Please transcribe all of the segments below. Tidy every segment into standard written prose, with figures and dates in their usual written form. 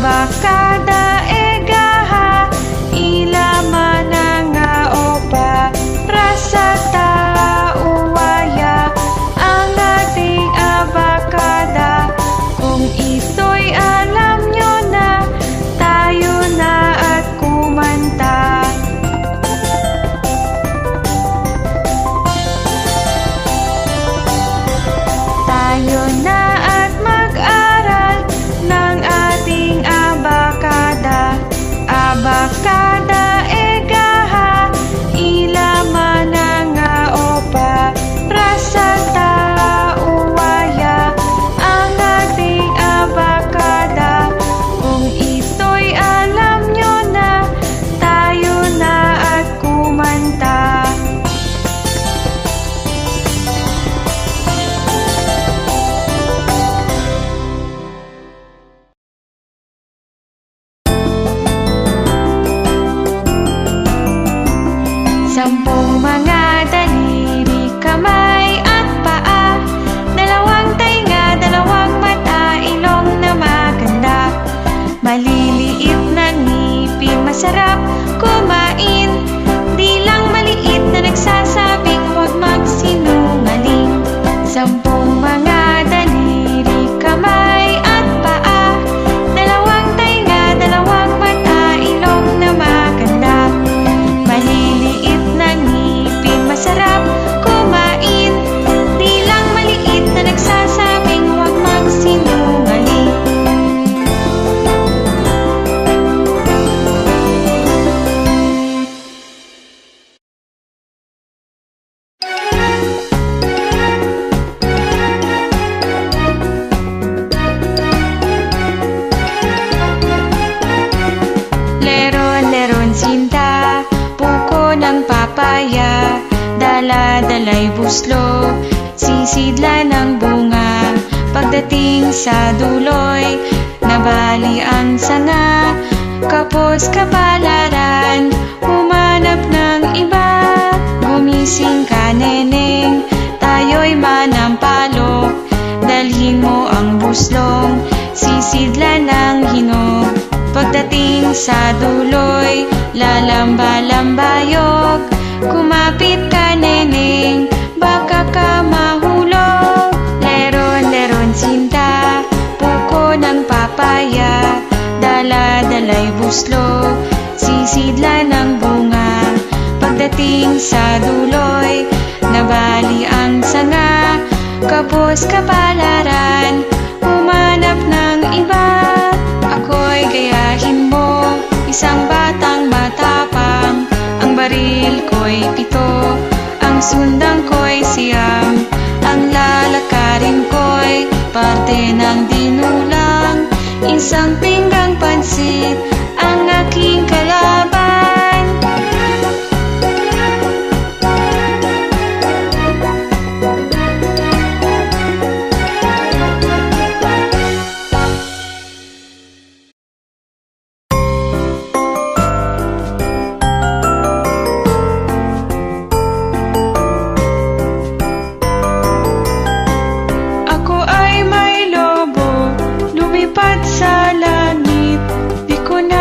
abakada egaha ila mananga opa prasata uwaya ang ating abakada. Kung ito'y alam nyo na, tayo na at kumanta. Tayo na at mag-aral ng ating abakada. Abakada egaha ila mananga opa prasata uwaya ang ating abakada. Kung ito'y alam nyo na, tayo na at kumanta. Sampung mga daliri, kamay at paa, dalawang tainga, dalawang mata, ilong na maganda, maliliit na ngipin, masarap kumain, di lang maliit na nagsasabing huwag magsinungaling. Sampung mga daliri, kamay at paa, dalawang tainga, dalawang mata, ilong na maganda, maliliit na ngipin, masarap kumain, di lang maliit na nagsasabing huwag magsinungaling. Leron-leron sinta, puko ng papaya, dala-dalay buslo, sisidla ng bunga. Pagdating sa duloy, nabali ang sanga, kapos kapalaran, humanap ng iba. Gumising ka neneng, tayo'y manampalok, dalhin mo ang buslong, sisidla ng hinog. Pagdating sa duloy, lalamba-lambayok, kumapit ka neneng, baka ka mahulog. Leron-leron sinta, puko ng papaya, dala-dalay buslo, sisidla ng bunga. Pagdating sa duloy, nabali ang sanga, kapos kapalaran, humanap ng iba. Ako'y gayahin mo, isang batang matapang, ang baril ko'y 7, ang sundang ko'y 9, ang lalakarin ko'y parte ng dinulang, isang pinggang pansit ang aking kalaban. Ako ay may lobo, lumipad sa langit, di ko na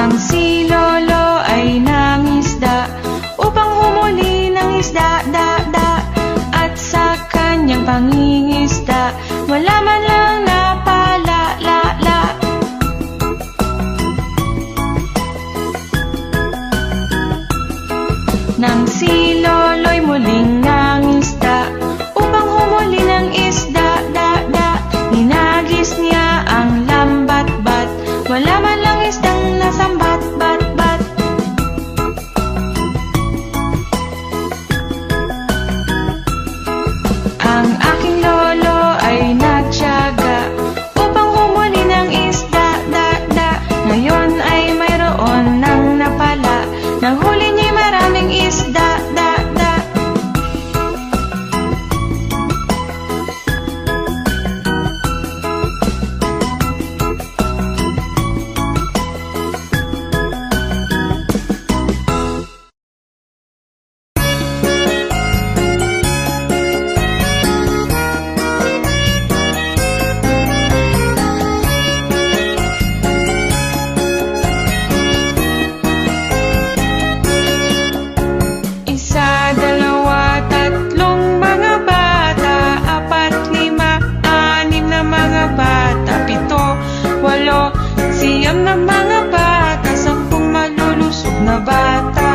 Nang si Lolo ay nangisda upang humuli ng isda, at sa kanyang pangingisda wala man lang napala. Nang si Lolo'y muling nangisda upang humuli ng isda, hinagis niya ang lambat-bat, wala man lang isdang nasambat. Ang aking lolo ay nagtiyaga upang humuli ng isda, ngayon ay mayroon ng napala, nahuli niya maraming isda. Isa, dalawa, tatlong mga bata, apat, lima, anim na mga bata, pito, walo, siyam na mga bata, sampung malulusog na bata.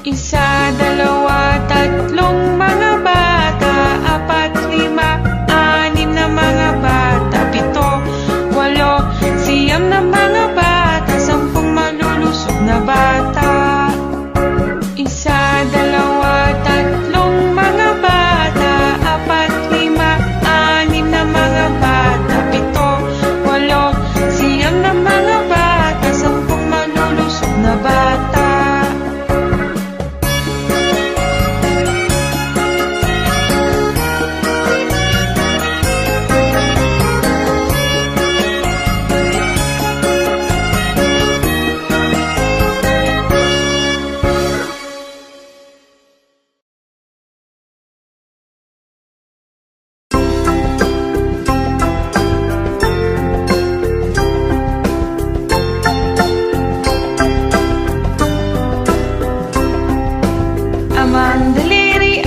Isa, dalawa, tatlong mga bata, apat, lima, anim na mga bata, pito, walo, siyam na mga bata, sampung malulusog na bata. Isa, dalawa, tatlong mga bata, apat, lima, anim na mga bata, pito, walo, siyam na mga bata, sampung malulusog na bata.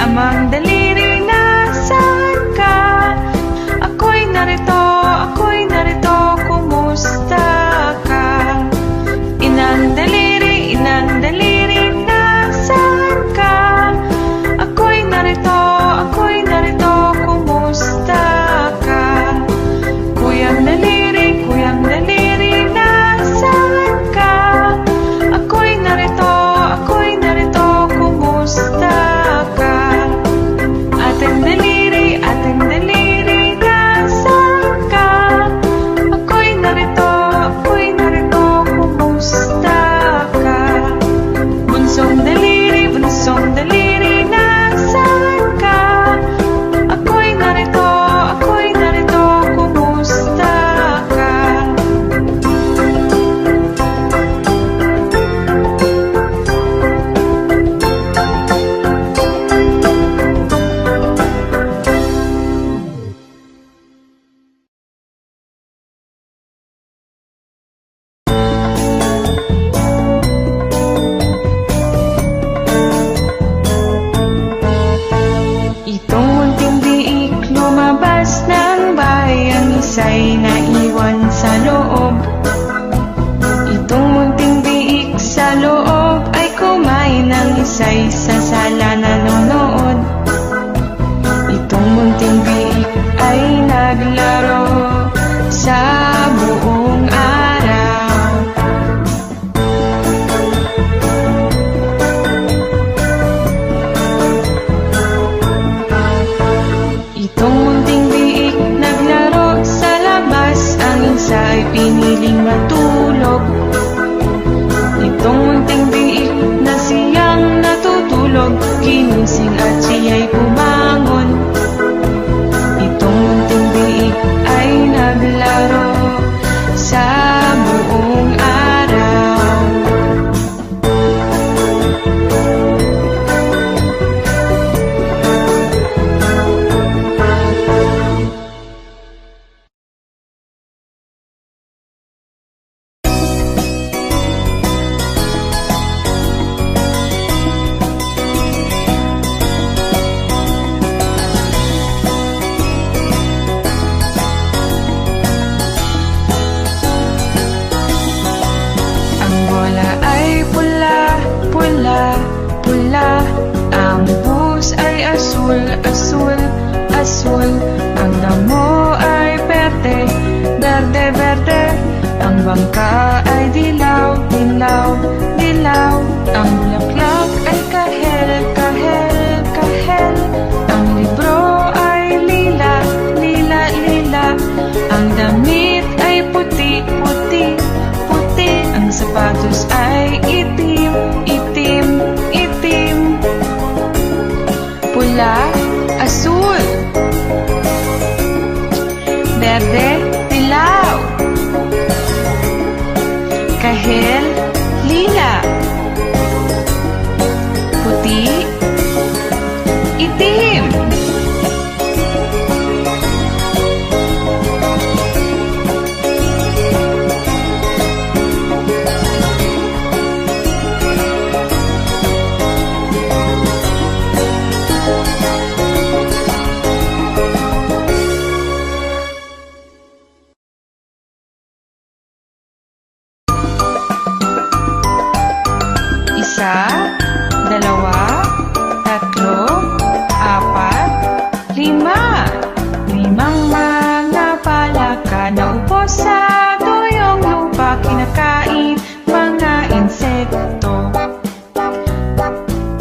Amang daliri, nasaan ka? Ako'y narito, kumusta ka? Inang daliri, nasaan ka? Ako'y narito, kumusta ka? Kuyang daliri, nasaan ka? Ako'y narito, kumusta ka? Ating daliri, nasaan ka? Ako'y narito, kumusta ka? Bunsong daliri, nasaan ka? Ako'y narito, kumusta ka? Itong munting biik lumabas ng bahay, ang isa'y naiwan sa loob. Itong munting biik sa loob ay kumain, ng isa'y sa sala nanonood. Itong munting biik ay naglaro sa buong araw. Itong munting biik naglaro sa labas, ang isa ay piniling matulog. Itong munting biik na siyang natutulog, ginising at siya'y bumangon. Itong munting biik ay naglaro sa buong araw. mala ay pula, pula, pula. Ang bus ay asul, asul, asul. Ang damo ay berde, berde, berde. Ang bangka ay dilaw, dilaw, dilaw. Ang bulaklak ay kahel, kahel, kahel. Ang libro ay lila, lila, lila. Ang damit ay puti, puti, puti. Ang sapatos ay itim, itim, itim. Pula, asul, berde, dilaw, kahel, lila, puti, itim. Isa, dalawa, tatlo, apat, lima. Limang mga palaka na upo sa tuyong lupa, kinakain mga insekto.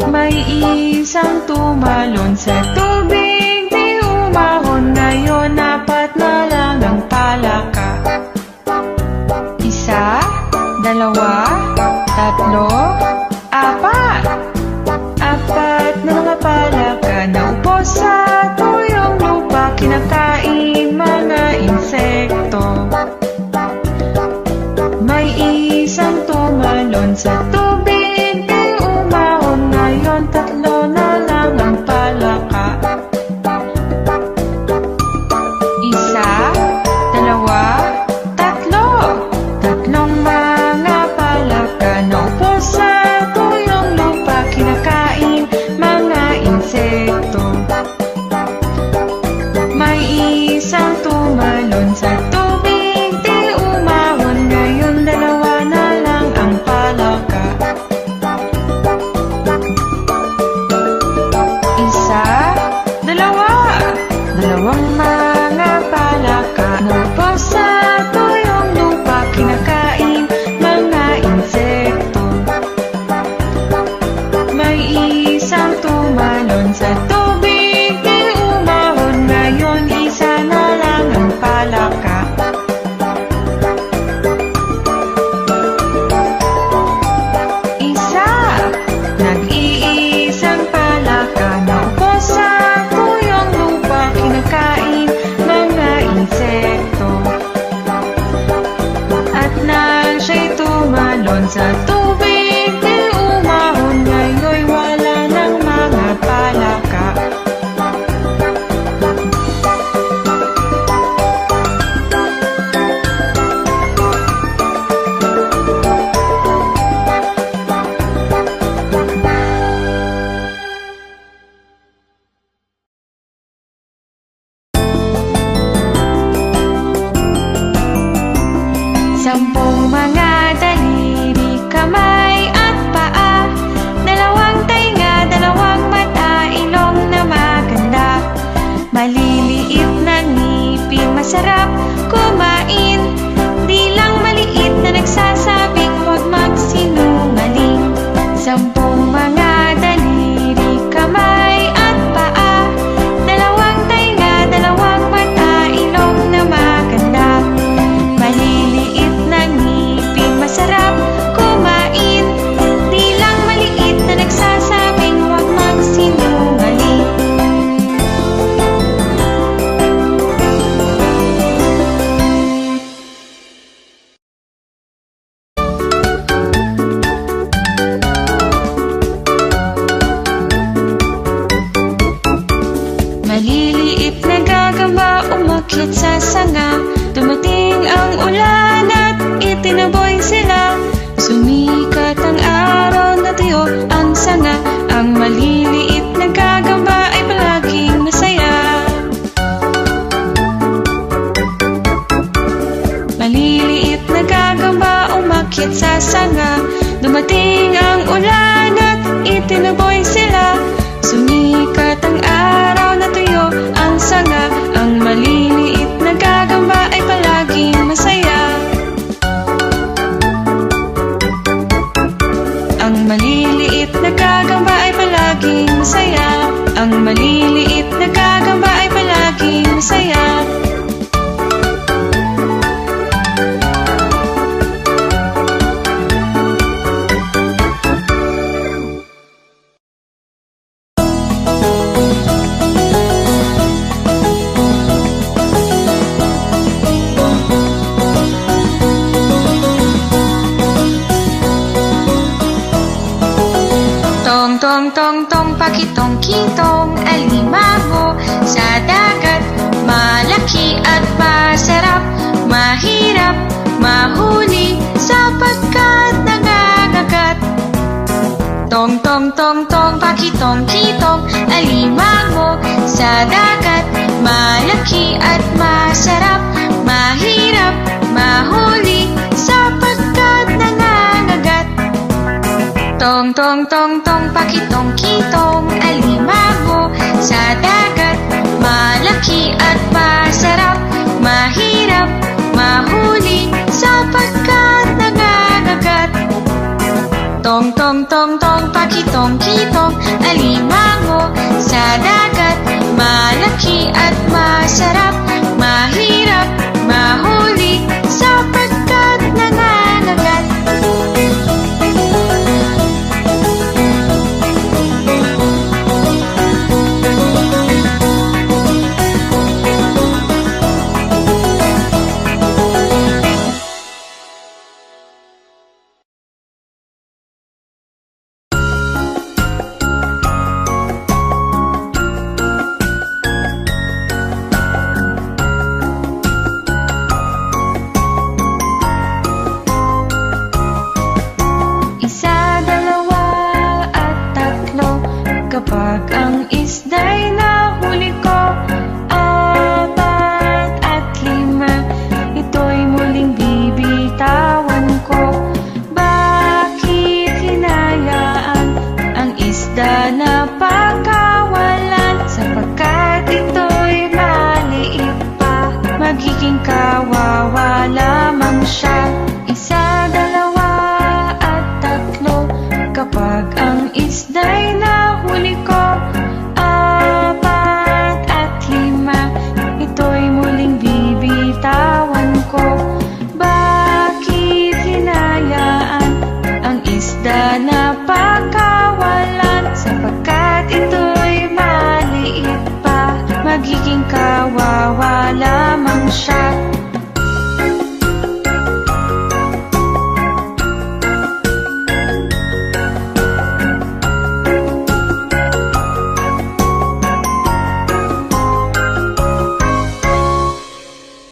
May isang tumalon sa tubig, di umahon. Ngayon apat na lang ang palaka. Isa, dalawa, tatlo, apat. Apat na mga palaka na upo sa tuyong lupa, kinakain mga insekto. May isang tumalon sa tubig, di umahon. Ngayon tatlo na lang ang palaka. Isa, dalawa, tatlo. Tatlong mga palaka na upo sa tuyong lupa, kinakain mga insekto. May isang tumalon sa tubig, di umahon. Ngayon dalawa na lang ang palaka. Isa, dalawa. Dalawang mga palaka na upo sa tuyong lupa, kinakain mga insekto. May isang tumalon sa tubig, di umahon. Ngayon isa na lang ang palaka. Isa, nag-iisang palaka na upo sa tuyong lupa, kinakain mga insekto. At nang siya'y tumalon sa tubig, di umahon. Ngayon wala ng mga palaka. Sampung mga daliri, kamay at paa. Dalawang tainga, dalawang mata, ilong na maganda. Maliliit na ngipin, masarap kumain. Di lang maliit na nagsasabing huwag magsinungaling. Sampung mga daliri, kamay at paa. Dalawang tainga, dalawang mata, ilong na maganda. Maliliit na ngipin, masarap kumain. Di lang maliit na nagsasabing huwag magsinungaling. Maliliit na gagamba, umakyat sa sanga. Dumating ang ulan at itinaboy sila. Sumikat ang araw, natuyo ang sanga. Ang maliliit na gagamba ay palaging masaya. Maliliit na gagamba, umakyat sa sanga. Dumating ang ulan at itinaboy sila. Sumikat ang araw na tuyo ang sanga. Ang maliliit na gagamba ay palaging masaya. Ang maliliit na gagamba ay palaging masaya. Ang maliliit na gagamba ay palaging masaya. Tong tong tong tong pakitong kitong alimango sa dagat. Malaki at masarap, mahirap mahuli sapagkat nangangagat. Tong tong tong tong pakitong kitong alimango sa dagat. Malaki at masarap, mahirap mahuli sapagkat nangangagat. Tong tong tong tong pakitong kitong alimango sa dagat. Malaki at masarap, mahirap mahuli sapagkat nangangagat. Tong tong tong tong pakitong kitong alimango sa dagat. Malaki at masarap, mahirap mahuli sapagkat nangangagat. Kapag ang isda'y nahuli ko, 4 at 5, ito'y muling bibitawan ko. Bakit hinayaan ang isda na pagkawalan? Sapagkat ito'y maliit pa, magiging kawawa lamang siya. 1, 2 at 3, kapag ang isda'y nahuli ko, 4 at 5, ito'y muling bibitawan ko. Bakit hinayaan ang isda na pagkawalan?